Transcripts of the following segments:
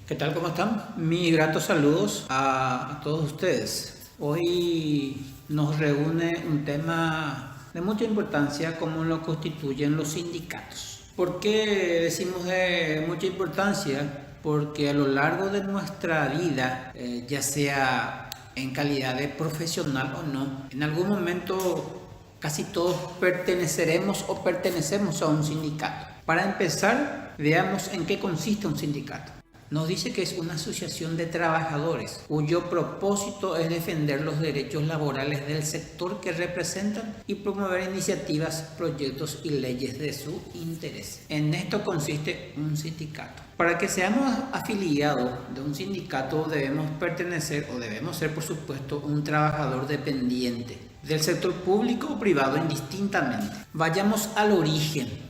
¿Qué tal? ¿Cómo están? Mis gratos saludos a todos ustedes. Hoy nos reúne un tema de mucha importancia como lo constituyen los sindicatos. ¿Por qué decimos de mucha importancia? Porque a lo largo de nuestra vida, ya sea en calidad de profesional o no, en algún momento casi todos perteneceremos o pertenecemos a un sindicato. Para empezar, veamos en qué consiste un sindicato. Nos dice que es una asociación de trabajadores cuyo propósito es defender los derechos laborales del sector que representan y promover iniciativas, proyectos y leyes de su interés. En esto consiste un sindicato. Para que seamos afiliados de un sindicato debemos pertenecer o debemos ser, por supuesto, un trabajador dependiente del sector público o privado indistintamente. Vayamos al origen.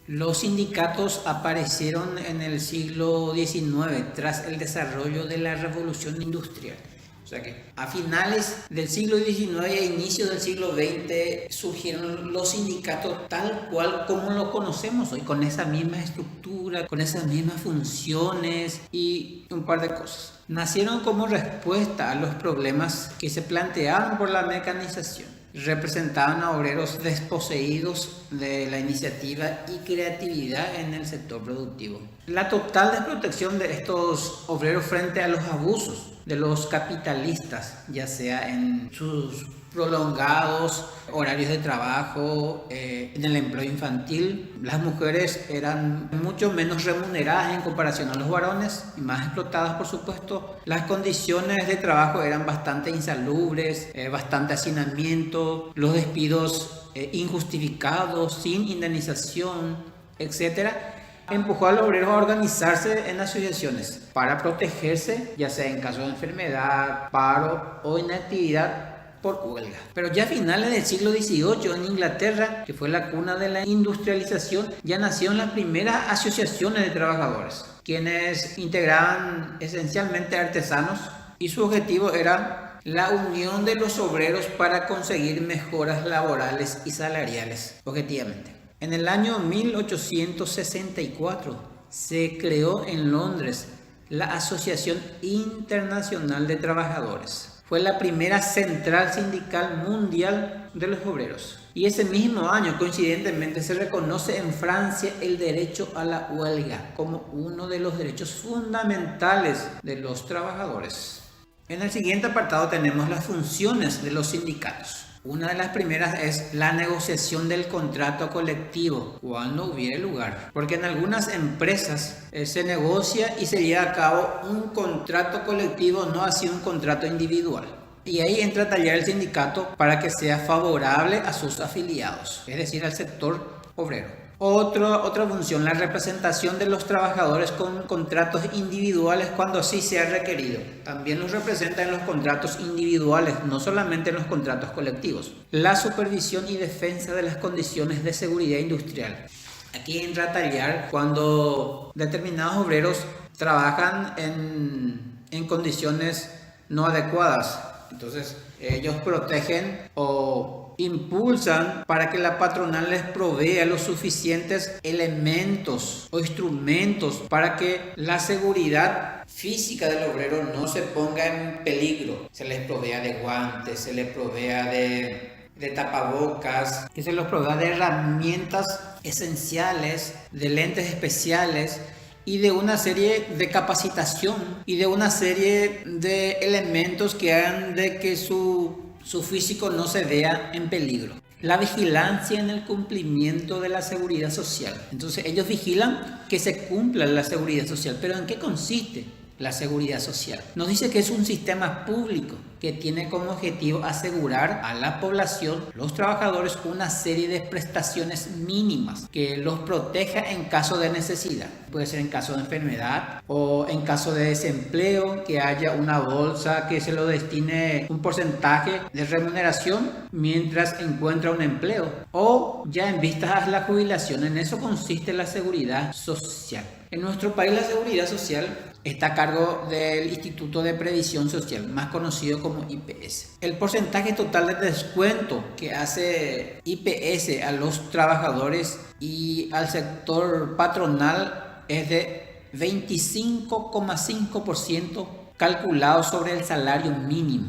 Los sindicatos aparecieron en el siglo XIX tras el desarrollo de la revolución industrial. O sea que a finales del siglo XIX e inicios del siglo XX surgieron los sindicatos tal cual como lo conocemos hoy, con esa misma estructura, con esas mismas funciones y un par de cosas. Nacieron como respuesta a los problemas que se planteaban por la mecanización. Representaban a obreros desposeídos de la iniciativa y creatividad en el sector productivo. La total desprotección de estos obreros frente a los abusos de los capitalistas, ya sea en sus prolongados horarios de trabajo, en el empleo infantil. Las mujeres eran mucho menos remuneradas en comparación a los varones y más explotadas, por supuesto. Las condiciones de trabajo eran bastante insalubres, bastante hacinamiento, los despidos injustificados, sin indemnización, etcétera. Empujó a los obreros a organizarse en asociaciones para protegerse, ya sea en caso de enfermedad, paro o inactividad por huelga. Pero ya a finales del siglo XVIII en Inglaterra, que fue la cuna de la industrialización, ya nacieron las primeras asociaciones de trabajadores, quienes integraban esencialmente artesanos y su objetivo era la unión de los obreros para conseguir mejoras laborales y salariales, objetivamente. En el año 1864 se creó en Londres la Asociación Internacional de Trabajadores. Fue la primera central sindical mundial de los obreros. Y ese mismo año, coincidentemente, se reconoce en Francia el derecho a la huelga como uno de los derechos fundamentales de los trabajadores. En el siguiente apartado tenemos las funciones de los sindicatos. Una de las primeras es la negociación del contrato colectivo cuando hubiere lugar, porque en algunas empresas se negocia y se lleva a cabo un contrato colectivo, no así un contrato individual. Y ahí entra a tallar el sindicato para que sea favorable a sus afiliados, es decir, al sector obrero. Otra función, la representación de los trabajadores con contratos individuales cuando así sea requerido. También los representa en los contratos individuales, no solamente en los contratos colectivos. La supervisión y defensa de las condiciones de seguridad industrial. Aquí entra a tallar cuando determinados obreros trabajan en condiciones no adecuadas. Entonces, ellos protegen o impulsan para que la patronal les provea los suficientes elementos o instrumentos para que la seguridad física del obrero no se ponga en peligro. Se les provea de guantes, se les provea de tapabocas, que se les provea de herramientas esenciales, de lentes especiales y de una serie de capacitación y de una serie de elementos que hagan de que su físico no se vea en peligro. La vigilancia en el cumplimiento de la seguridad social. Entonces ellos vigilan que se cumpla la seguridad social. ¿Pero en qué consiste la seguridad social? Nos dice que es un sistema público que tiene como objetivo asegurar a la población, los trabajadores, una serie de prestaciones mínimas que los proteja en caso de necesidad. Puede ser en caso de enfermedad o en caso de desempleo, que haya una bolsa que se lo destine un porcentaje de remuneración mientras encuentra un empleo, o ya en vistas a la jubilación. En eso consiste la seguridad social. En nuestro país la seguridad social está a cargo del Instituto de Previsión Social, más conocido como IPS. El porcentaje total de descuento que hace IPS a los trabajadores y al sector patronal es de 25,5% calculado sobre el salario mínimo,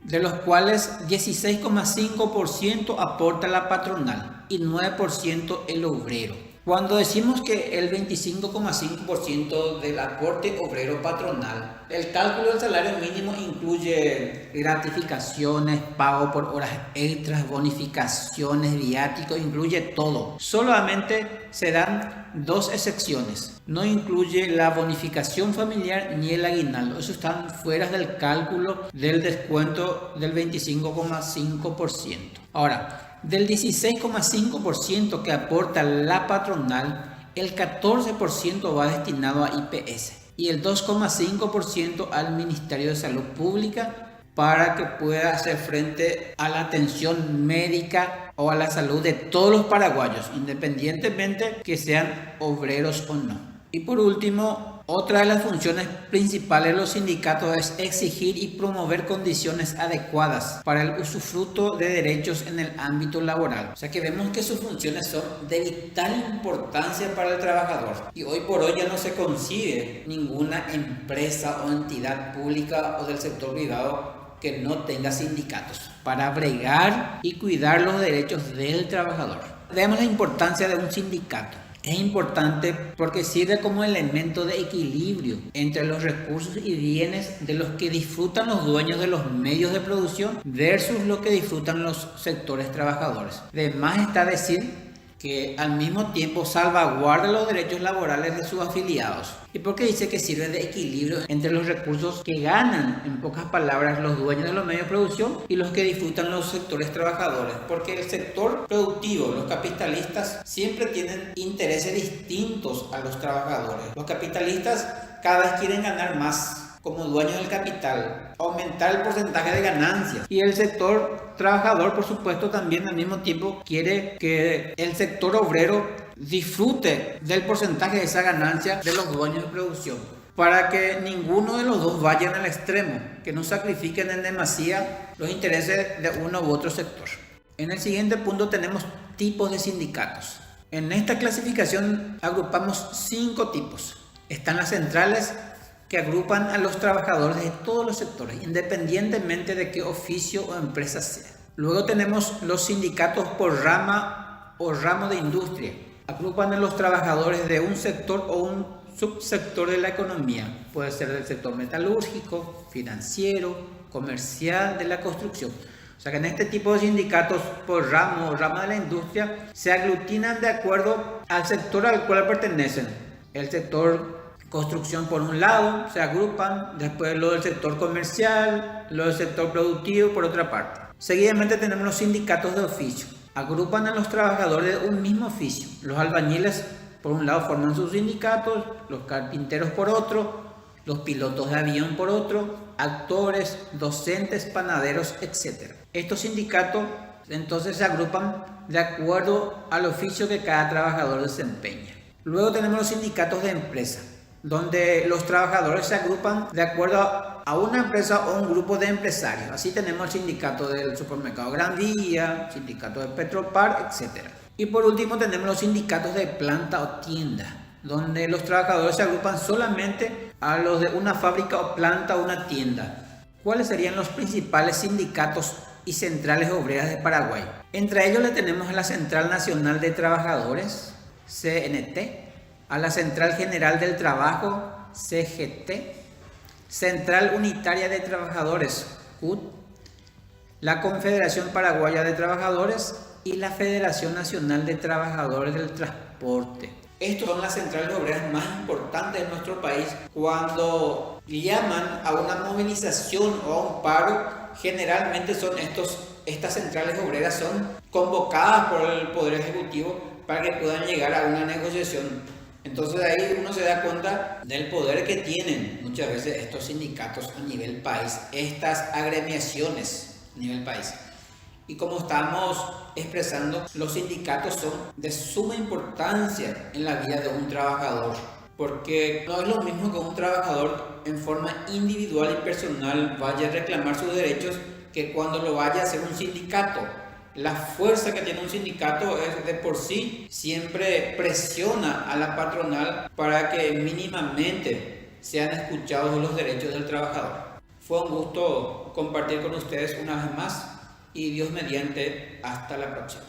de los cuales 16,5% aporta la patronal y 9% el obrero. Cuando decimos que el 25,5% del aporte obrero patronal, el cálculo del salario mínimo incluye gratificaciones, pago por horas extras, bonificaciones, viáticos, incluye todo. Solamente se dan dos excepciones. No incluye la bonificación familiar ni el aguinaldo. Eso están fuera del cálculo del descuento del 25,5%. Ahora, del 16,5% que aporta la patronal, el 14% va destinado a IPS y el 2,5% al Ministerio de Salud Pública para que pueda hacer frente a la atención médica o a la salud de todos los paraguayos, independientemente que sean obreros o no. Y por último, otra de las funciones principales de los sindicatos es exigir y promover condiciones adecuadas para el usufructo de derechos en el ámbito laboral. O sea que vemos que sus funciones son de vital importancia para el trabajador. Y hoy por hoy ya no se concibe ninguna empresa o entidad pública o del sector privado que no tenga sindicatos para bregar y cuidar los derechos del trabajador. Veamos la importancia de un sindicato. Es importante porque sirve como elemento de equilibrio entre los recursos y bienes de los que disfrutan los dueños de los medios de producción versus lo que disfrutan los sectores trabajadores. Además está decir que al mismo tiempo salvaguarda los derechos laborales de sus afiliados. ¿Y por qué dice que sirve de equilibrio entre los recursos que ganan, en pocas palabras, los dueños de los medios de producción y los que disfrutan los sectores trabajadores? Porque el sector productivo, los capitalistas, siempre tienen intereses distintos a los trabajadores. Los capitalistas cada vez quieren ganar más como dueños del capital, aumentar el porcentaje de ganancias, y el sector trabajador, por supuesto, también al mismo tiempo quiere que el sector obrero disfrute del porcentaje de esa ganancia de los dueños de producción, para que ninguno de los dos vayan al extremo, que no sacrifiquen en demasía los intereses de uno u otro sector. En el siguiente punto tenemos tipos de sindicatos. En esta clasificación agrupamos 5 tipos. Están las centrales, que agrupan a los trabajadores de todos los sectores, independientemente de qué oficio o empresa sea. Luego tenemos los sindicatos por rama o ramo de industria. Agrupan a los trabajadores de un sector o un subsector de la economía. Puede ser del sector metalúrgico, financiero, comercial, de la construcción. O sea que en este tipo de sindicatos por ramo o rama de la industria se aglutinan de acuerdo al sector al cual pertenecen. El sector construcción por un lado, se agrupan, después lo del sector comercial, lo del sector productivo por otra parte. Seguidamente tenemos los sindicatos de oficio. Agrupan a los trabajadores de un mismo oficio. Los albañiles por un lado forman sus sindicatos, los carpinteros por otro, los pilotos de avión por otro, actores, docentes, panaderos, etc. Estos sindicatos entonces se agrupan de acuerdo al oficio que cada trabajador desempeña. Luego tenemos los sindicatos de empresa, donde los trabajadores se agrupan de acuerdo a una empresa o un grupo de empresarios. Así tenemos el sindicato del supermercado Gran Vía, sindicato de Petropar, etc. Y por último tenemos los sindicatos de planta o tienda, donde los trabajadores se agrupan solamente a los de una fábrica o planta o una tienda. ¿Cuáles serían los principales sindicatos y centrales obreras de Paraguay? Entre ellos le tenemos a la Central Nacional de Trabajadores, CNT, a la Central General del Trabajo, CGT, Central Unitaria de Trabajadores, CUT, la Confederación Paraguaya de Trabajadores y la Federación Nacional de Trabajadores del Transporte. Estas son las centrales obreras más importantes de nuestro país. Cuando llaman a una movilización o a un paro, generalmente son estas centrales obreras son convocadas por el Poder Ejecutivo para que puedan llegar a una negociación. Entonces ahí uno se da cuenta del poder que tienen muchas veces estos sindicatos a nivel país, estas agremiaciones a nivel país. Y como estamos expresando, los sindicatos son de suma importancia en la vida de un trabajador, porque no es lo mismo que un trabajador en forma individual y personal vaya a reclamar sus derechos que cuando lo vaya a hacer un sindicato, La fuerza que tiene un sindicato es de por sí, siempre presiona a la patronal para que mínimamente sean escuchados los derechos del trabajador. Fue un gusto compartir con ustedes una vez más y Dios mediante, hasta la próxima.